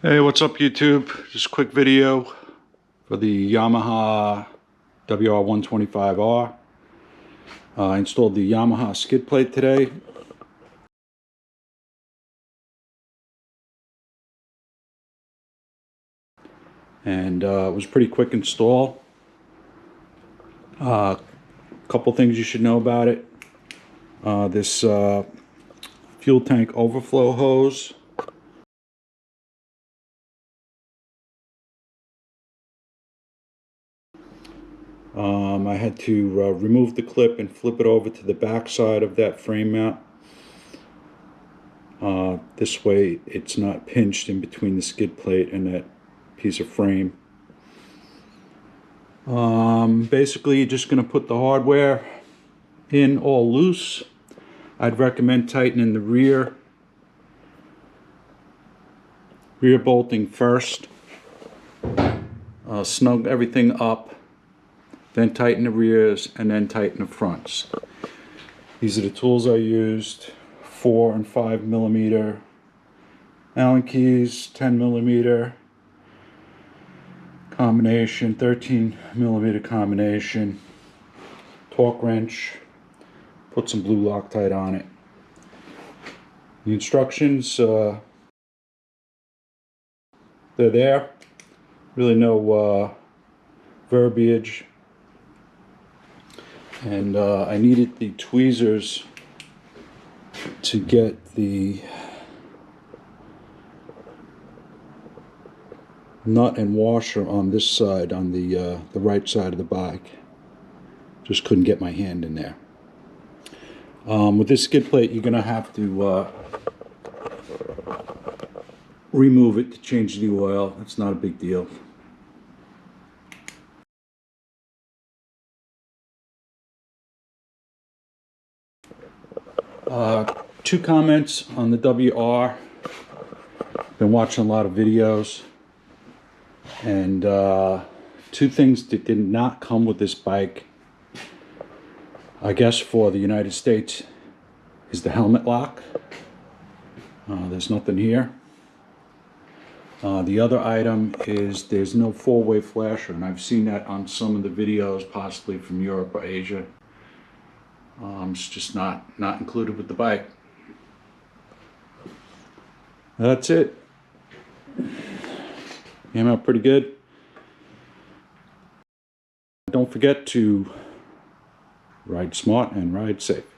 Hey, what's up YouTube? Just a quick video for the Yamaha WR125R. I installed the Yamaha Skidplate today. And it was a pretty quick install. Couple things you should know about it. This fuel tank overflow hose. I had to remove the clip and flip it over to the back side of that frame mount. This way it's not pinched in between the skid plate and that piece of frame. Basically, you're just going to put the hardware in all loose. I'd recommend tightening the rear bolting first. Snug everything up, then tighten the rears, and then tighten the fronts. These are the tools I used: 4 and 5 millimeter Allen keys, 10 millimeter combination, 13 millimeter combination, torque wrench, put some blue Loctite on it. The instructions, they're there. Really no verbiage. And I needed the tweezers to get the nut and washer on this side, on the right side of the bike. Just couldn't get my hand in there. With this skid plate, you're gonna have to remove it to change the oil. It's not a big deal. Two comments on the WR. Been watching a lot of videos, and two things that did not come with this bike, I guess for the United States, is the helmet lock. There's nothing here. The other item is there's no four-way flasher, and I've seen that on some of the videos, possibly from Europe or Asia. It's just not included with the bike. That's it. Came out pretty good. Don't forget to ride smart and ride safe.